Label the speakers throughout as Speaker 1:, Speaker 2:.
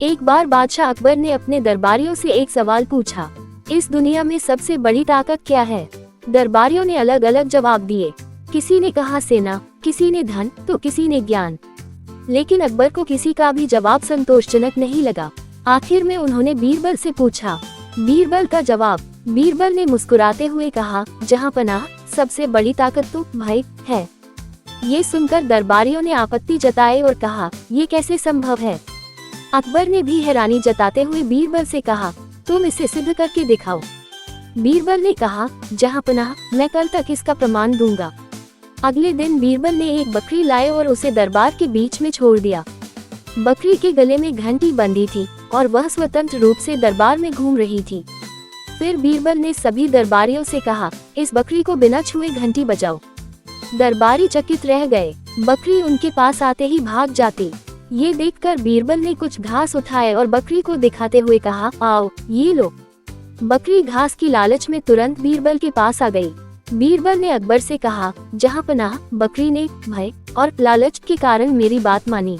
Speaker 1: एक बार बादशाह अकबर ने अपने दरबारियों से एक सवाल पूछा, इस दुनिया में सबसे बड़ी ताकत क्या है? दरबारियों ने अलग अलग जवाब दिए। किसी ने कहा सेना, किसी ने धन, तो किसी ने ज्ञान। लेकिन अकबर को किसी का भी जवाब संतोषजनक नहीं लगा। आखिर में उन्होंने बीरबल से पूछा। बीरबल का जवाब। बीरबल ने मुस्कुराते हुए कहा, जहाँ पनाह, सबसे बड़ी ताकत तो भय है। ये सुनकर दरबारियों ने आपत्ति जताई और कहा, ये कैसे संभव है? अकबर ने भी हैरानी जताते हुए बीरबल से कहा, तुम इसे सिद्ध करके दिखाओ। बीरबल ने कहा, जहाँ पनाह, मैं कल तक इसका प्रमाण दूंगा। अगले दिन बीरबल ने एक बकरी लाए और उसे दरबार के बीच में छोड़ दिया। बकरी के गले में घंटी बंधी थी और वह स्वतंत्र रूप से दरबार में घूम रही थी। फिर बीरबल ने सभी दरबारियों से कहा, इस बकरी को बिना छुए घंटी बजाओ। दरबारी चकित रह गए। बकरी उनके पास आते ही भाग जाती। ये देखकर बीरबल ने कुछ घास उठाए और बकरी को दिखाते हुए कहा, आओ ये लो। बकरी घास की लालच में तुरंत बीरबल के पास आ गई। बीरबल ने अकबर से कहा, जहाँ पनाह, बकरी ने भय और लालच के कारण मेरी बात मानी।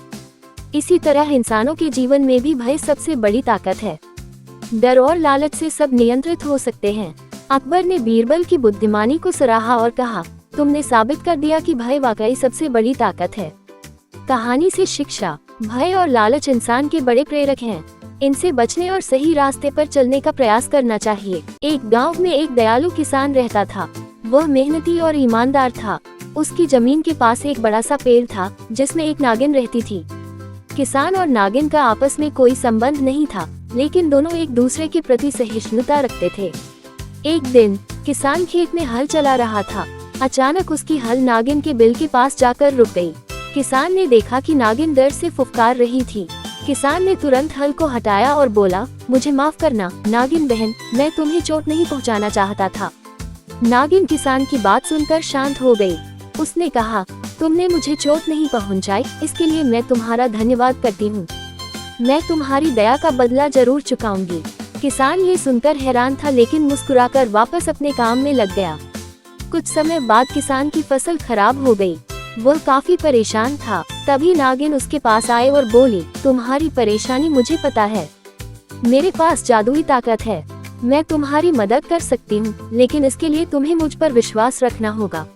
Speaker 1: इसी तरह इंसानों के जीवन में भी भय सबसे बड़ी ताकत है। डर और लालच से सब नियंत्रित हो सकते हैं। अकबर ने बीरबल की बुद्धिमानी को सराहा और कहा, तुमने साबित कर दिया कि भय वाकई सबसे बड़ी ताकत है। कहानी से शिक्षा। भय और लालच इंसान के बड़े प्रेरक हैं। इनसे बचने और सही रास्ते पर चलने का प्रयास करना चाहिए। एक गांव में एक दयालु किसान रहता था। वह मेहनती और ईमानदार था। उसकी जमीन के पास एक बड़ा सा पेड़ था जिसमें एक नागिन रहती थी। किसान और नागिन का आपस में कोई संबंध नहीं था, लेकिन दोनों एक दूसरे के प्रति सहिष्णुता रखते थे। एक दिन किसान खेत में हल चला रहा था। अचानक उसकी हल नागिन के बिल के पास जाकर रुक गई। किसान ने देखा कि नागिन डर से फुफकार रही थी। किसान ने तुरंत हल को हटाया और बोला, मुझे माफ करना नागिन बहन, मैं तुम्हें चोट नहीं पहुंचाना चाहता था। नागिन किसान की बात सुनकर शांत हो गई। उसने कहा, तुमने मुझे चोट नहीं पहुंचाई, इसके लिए मैं तुम्हारा धन्यवाद करती हूँ। मैं तुम्हारी दया का बदला जरूर चुकाऊंगी। किसान ये सुनकर हैरान था, लेकिन मुस्कुराकर वापस अपने काम में लग गया। कुछ समय बाद किसान की फसल खराब हो गई। वह काफी परेशान था। तभी नागिन उसके पास आए और बोली, तुम्हारी परेशानी मुझे पता है। मेरे पास जादुई ताकत है। मैं तुम्हारी मदद कर सकती हूँ, लेकिन इसके लिए तुम्हें मुझ पर विश्वास रखना होगा।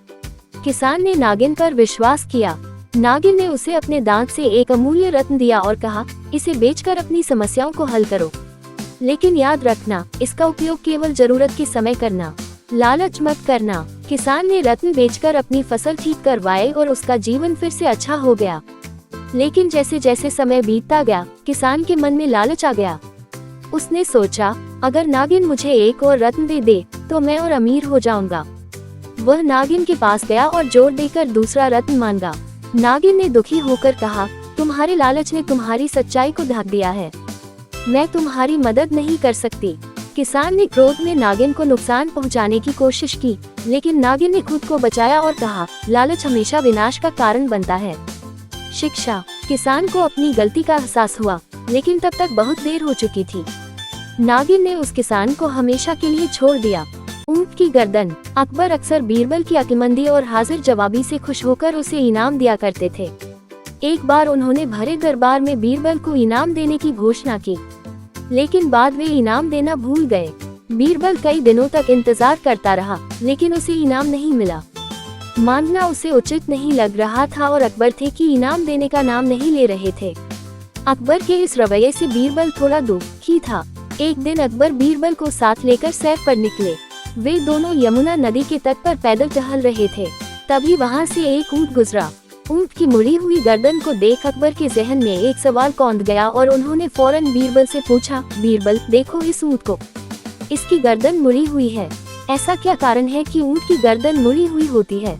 Speaker 1: किसान ने नागिन पर विश्वास किया। नागिन ने उसे अपने दांत से एक अमूल्य रत्न दिया और कहा, इसे बेचकर अपनी समस्याओं को हल करो। लेकिन याद रखना, इसका उपयोग केवल जरूरत के समय करना, लालच मत करना। किसान ने रत्न बेचकर अपनी फसल ठीक करवाई और उसका जीवन फिर से अच्छा हो गया। लेकिन जैसे जैसे समय बीतता गया, किसान के मन में लालच आ गया। उसने सोचा, अगर नागिन मुझे एक और रत्न दे दे तो मैं और अमीर हो जाऊंगा। वह नागिन के पास गया और जोर देकर दूसरा रत्न मांगा। नागिन ने दुखी होकर कहा, तुम्हारे लालच ने तुम्हारी सच्चाई को ढक दिया है। मैं तुम्हारी मदद नहीं कर सकती। किसान ने क्रोध में नागिन को नुकसान पहुंचाने की कोशिश की, लेकिन नागिन ने खुद को बचाया और कहा, लालच हमेशा विनाश का कारण बनता है। शिक्षा। किसान को अपनी गलती का एहसास हुआ, लेकिन तब तक बहुत देर हो चुकी थी। नागिन ने उस किसान को हमेशा के लिए छोड़ दिया। ऊंट की गर्दन। अकबर अक्सर बीरबल की अक्लमंदी और हाजिर जवाबी से खुश होकर उसे इनाम दिया करते थे। एक बार उन्होंने भरे दरबार में बीरबल को इनाम देने की घोषणा की, लेकिन बाद वे इनाम देना भूल गए। बीरबल कई दिनों तक इंतजार करता रहा, लेकिन उसे इनाम नहीं मिला। मांगना उसे उचित नहीं लग रहा था और अकबर थे कि इनाम देने का नाम नहीं ले रहे थे। अकबर के इस रवैये से बीरबल थोड़ा दुखी था। एक दिन अकबर बीरबल को साथ लेकर सैर पर निकले। वे दोनों यमुना नदी के तट पर पैदल टहल रहे थे। तभी वहाँ से एक ऊँट गुजरा। ऊँट की मुड़ी हुई गर्दन को देख अकबर के जहन में एक सवाल कौंध गया और उन्होंने फौरन बीरबल से पूछा, बीरबल, देखो इस ऊँट को, इसकी गर्दन मुड़ी हुई है। ऐसा क्या कारण है कि ऊँट की गर्दन मुड़ी हुई होती है?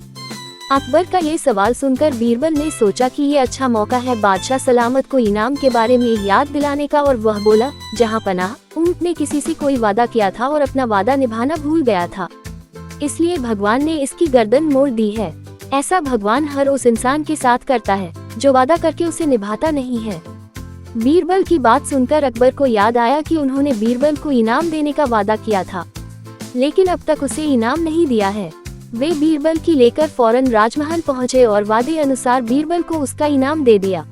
Speaker 1: अकबर का ये सवाल सुनकर बीरबल ने सोचा कि ये अच्छा मौका है बादशाह सलामत को इनाम के बारे में याद दिलाने का, और वह बोला, जहाँ पनाह, ऊँट ने किसी से कोई वादा किया था और अपना वादा निभाना भूल गया था, इसलिए भगवान ने इसकी गर्दन मोड़ दी है। ऐसा भगवान हर उस इंसान के साथ करता है जो वादा करके उसे निभाता नहीं है। बीरबल की बात सुनकर अकबर को याद आया कि उन्होंने बीरबल को इनाम देने का वादा किया था, लेकिन अब तक उसे इनाम नहीं दिया है। वे बीरबल की लेकर फौरन राजमहल पहुंचे और वादे अनुसार बीरबल को उसका इनाम दे दिया।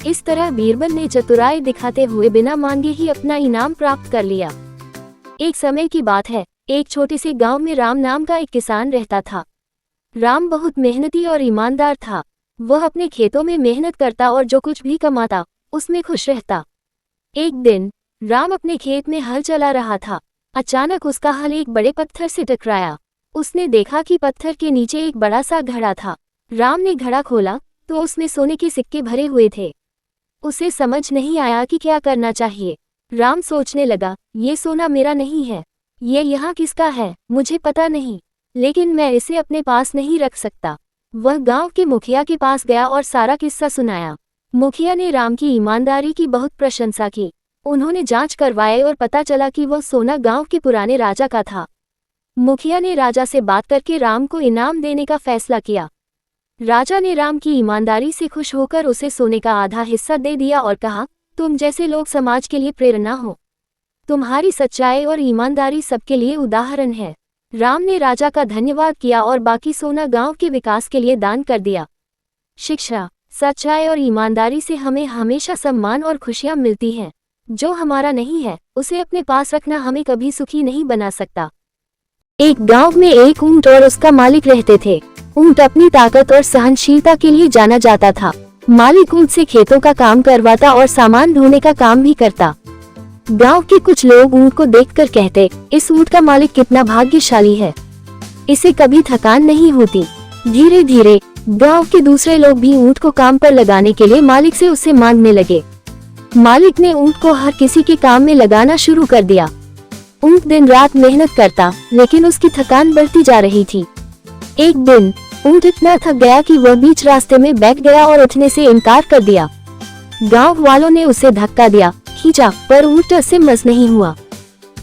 Speaker 1: इस तरह बीरबल ने चतुराई दिखाते हुए बिना मांगे ही अपना इनाम प्राप्त कर लिया। एक समय की बात है, एक छोटे से गांव में राम नाम का एक किसान रहता था। राम बहुत मेहनती और ईमानदार था। वह अपने खेतों में मेहनत करता और जो कुछ भी कमाता उसमें खुश रहता। एक दिन राम अपने खेत में हल चला रहा था। अचानक उसका हल एक बड़े पत्थर से टकराया। उसने देखा कि पत्थर के नीचे एक बड़ा सा घड़ा था। राम ने घड़ा खोला तो उसमें सोने के सिक्के भरे हुए थे। उसे समझ नहीं आया कि क्या करना चाहिए। राम सोचने लगा, ये सोना मेरा नहीं है, ये यहाँ किसका है मुझे पता नहीं, लेकिन मैं इसे अपने पास नहीं रख सकता। वह गांव के मुखिया के पास गया और सारा किस्सा सुनाया। मुखिया ने राम की ईमानदारी की बहुत प्रशंसा की। उन्होंने जांच करवाई और पता चला कि वह सोना गांव के पुराने राजा का था। मुखिया ने राजा से बात करके राम को इनाम देने का फैसला किया। राजा ने राम की ईमानदारी से खुश होकर उसे सोने का आधा हिस्सा दे दिया और कहा, तुम जैसे लोग समाज के लिए प्रेरणा हो। तुम्हारी सच्चाई और ईमानदारी सबके लिए उदाहरण है। राम ने राजा का धन्यवाद किया और बाकी सोना गांव के विकास के लिए दान कर दिया। शिक्षा, सच्चाई और ईमानदारी से हमें हमेशा सम्मान और खुशियां मिलती हैं। जो हमारा नहीं है उसे अपने पास रखना हमें कभी सुखी नहीं बना सकता। एक गांव में एक ऊंट और उसका मालिक रहते थे। ऊंट अपनी ताकत और सहनशीलता के लिए जाना जाता था। मालिक ऊंट से खेतों का काम करवाता और सामान ढोने का काम भी करता। गांव के कुछ लोग ऊंट को देखकर कहते, इस ऊंट का मालिक कितना भाग्यशाली है, इसे कभी थकान नहीं होती। धीरे धीरे गांव के दूसरे लोग भी ऊंट को काम पर लगाने के लिए मालिक से उससे मांगने लगे। मालिक ने ऊंट को हर किसी के काम में लगाना शुरू कर दिया। ऊंट दिन रात मेहनत करता, लेकिन उसकी थकान बढ़ती जा रही थी। एक दिन ऊंट इतना थक गया कि वह बीच रास्ते में बैठ गया और उठने से इनकार कर दिया। गांव वालों ने उसे धक्का दिया, खींचा, पर ऊंट से मस नहीं हुआ।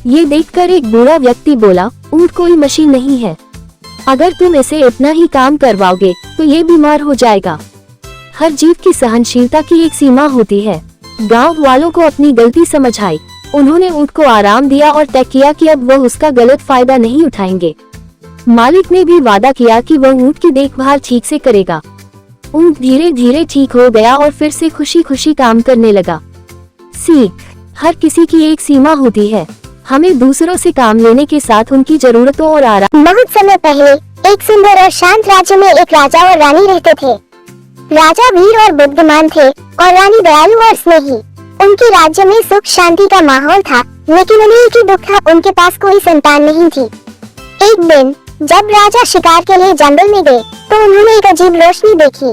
Speaker 1: ये देखकर एक बूढ़ा व्यक्ति बोला, ऊंट कोई मशीन नहीं है, अगर तुम इसे इतना ही काम करवाओगे तो ये बीमार हो जाएगा। हर जीव की सहनशीलता की एक सीमा होती है। गांव वालों को अपनी गलती समझ आई। उन्होंने ऊंट को आराम दिया और तय किया कि अब वह उसका गलत फायदा नहीं उठाएंगे। मालिक ने भी वादा किया कि वह ऊंट की देखभाल ठीक से करेगा। ऊंट धीरे धीरे ठीक हो गया और फिर से खुशी खुशी काम करने लगा। सीख, हर किसी की एक सीमा होती है। हमें दूसरों से काम लेने के साथ उनकी जरूरतों और आराम।
Speaker 2: बहुत समय पहले एक सुंदर और शांत राज्य में एक राजा और रानी रहते थे। राजा वीर और बुद्धिमान थे और रानी दयालु और स्नेही। उनके राज्य में सुख शांति का माहौल था, लेकिन उन्हें एक ही दुख था, उनके पास कोई संतान नहीं थी। एक दिन जब राजा शिकार के लिए जंगल में गए तो उन्होंने एक अजीब रोशनी देखी।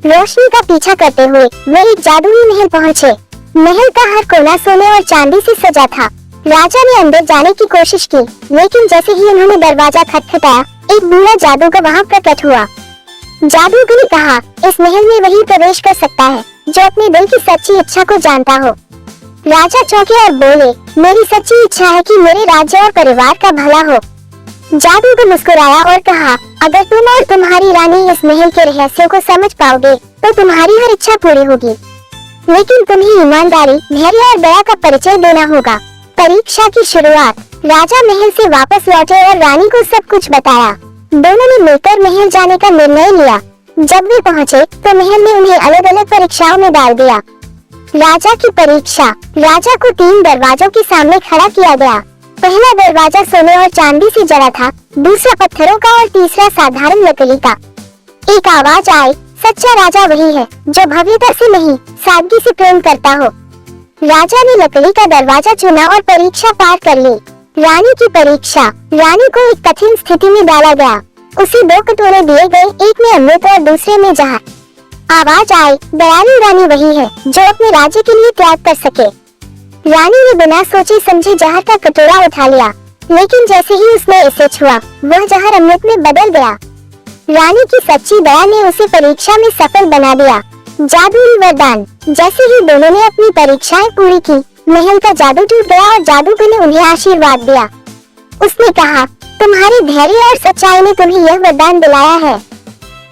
Speaker 2: रोशनी का पीछा करते हुए वे एक जादुई महल पहुँचे। महल का हर कोना सोने और चांदी से सजा था। राजा ने अंदर जाने की कोशिश की, लेकिन जैसे ही उन्होंने दरवाजा खटखटाया, एक बूढ़ा जादूगर वहां प्रकट हुआ। जादूगर ने कहा, इस महल में वही प्रवेश कर सकता है जो अपने दिल की सच्ची इच्छा को जानता हो। राजा चौंके और बोले, मेरी सच्ची इच्छा है कि मेरे राज्य और परिवार का भला हो। जादूगर मुस्कुराया और कहा, अगर तुम और तुम्हारी रानी इस महल के रहस्यों को समझ पाओगे तो तुम्हारी हर इच्छा पूरी होगी, लेकिन तुम्हें ईमानदारी, धैर्य और दया का परिचय देना होगा। परीक्षा की शुरुआत। राजा महल से वापस लौटे और रानी को सब कुछ बताया। दोनों ने मिलकर महल जाने का निर्णय लिया। जब वे पहुंचे तो महल ने उन्हें अलग अलग परीक्षाओं में डाल दिया। राजा की परीक्षा। राजा को 3 दरवाजों के सामने खड़ा किया गया। पहला दरवाजा सोने और चांदी से जड़ा था, दूसरा पत्थरों का और तीसरा साधारण लकड़ी का। एक आवाज आई, सच्चा राजा वही है जो भव्यता से नहीं, सादगी से प्रेम करता हो। राजा ने लकड़ी का दरवाजा चुना और परीक्षा पार कर ली। रानी की परीक्षा। रानी को एक कठिन स्थिति में डाला गया। उसे 2 कटोरे दिए गए, एक में अमृत और दूसरे में जहर। आवाज आई, दयालु रानी वही है जो अपने राज्य के लिए त्याग कर सके। रानी ने बिना सोचे समझे जहर का कटोरा उठा लिया, लेकिन जैसे ही उसने इसे छुआ, वह जहर अमृत में बदल गया। रानी की सच्ची दया ने उसे परीक्षा में सफल बना दिया। जादुई वरदान। जैसे ही दोनों ने अपनी परीक्षाएं पूरी की, महल का जादू टूट गया और जादूगर ने उन्हें आशीर्वाद दिया। उसने कहा, तुम्हारे धैर्य और सच्चाई ने तुम्हें यह वरदान दिलाया है।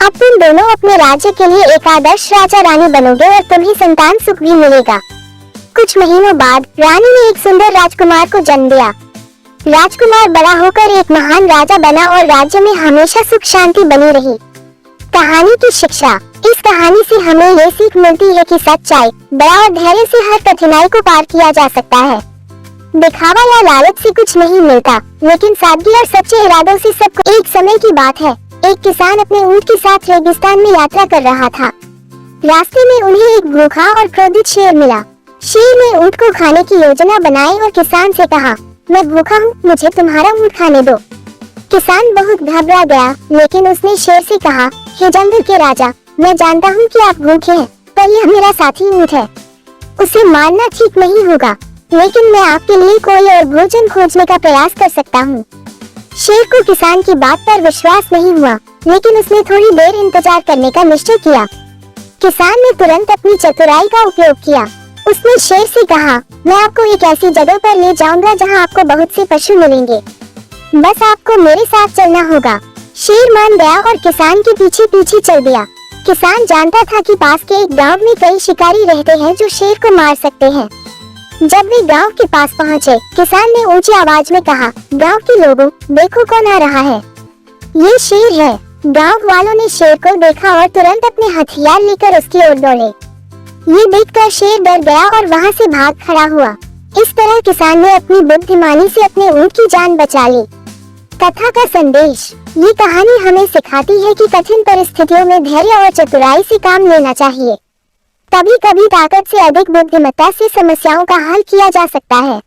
Speaker 2: अब तुम दोनों अपने राज्य के लिए एक आदर्श राजा रानी बनोगे और तुम्हें संतान सुख भी मिलेगा। कुछ महीनों बाद रानी ने एक सुंदर राजकुमार को जन्म दिया। राजकुमार बड़ा होकर एक महान राजा बना और राज्य में हमेशा सुख शांति बनी रही। कहानी की शिक्षा। इस कहानी से हमें ये सीख मिलती है कि सच्चाई, दया और धैर्य से हर कठिनाई को पार किया जा सकता है। दिखावा या लालच से कुछ नहीं मिलता, लेकिन सादगी और सच्चे इरादों से सब कुछ। एक समय की बात है, एक किसान अपने ऊंट के साथ रेगिस्तान में यात्रा कर रहा था। रास्ते में उन्हें एक भूखा और क्रोधित शेर मिला। शेर ने ऊंट को खाने की योजना बनाई और किसान से कहा, मैं भूखा हूँ, मुझे तुम्हारा ऊंट खाने दो। किसान बहुत घबरा गया, लेकिन उसने शेर से कहा, हे जंगल के राजा, मैं जानता हूँ कि आप भूखे हैं, पर यह मेरा साथी ऊंट है, उसे मारना ठीक नहीं होगा, लेकिन मैं आपके लिए कोई और भोजन खोजने का प्रयास कर सकता हूँ। शेर को किसान की बात पर विश्वास नहीं हुआ, लेकिन उसने थोड़ी देर इंतजार करने का निश्चय किया। किसान ने तुरंत अपनी चतुराई का उपयोग किया। उसने शेर से कहा, मैं आपको एक ऐसी जगह पर ले जाऊंगा जहाँ आपको बहुत से पशु मिलेंगे, बस आपको मेरे साथ चलना होगा। शेर मान गया और किसान के पीछे पीछे चल दिया। किसान जानता था कि पास के एक गांव में कई शिकारी रहते हैं जो शेर को मार सकते हैं। जब वे गांव के पास पहुंचे, किसान ने ऊंची आवाज में कहा, गांव के लोगों, देखो कौन आ रहा है, ये शेर है। गांव वालों ने शेर को देखा और तुरंत अपने हथियार लेकर उसकी ओर दौड़े। ये देखकर शेर डर गया और वहां से भाग खड़ा हुआ। इस तरह किसान ने अपनी बुद्धिमानी से अपने ऊंट की जान बचा ली। कथा का संदेश, ये कहानी हमें सिखाती है कि कठिन परिस्थितियों में धैर्य और चतुराई से काम लेना चाहिए। कभी कभी ताकत से अधिक बुद्धिमत्ता से समस्याओं का हल किया जा सकता है।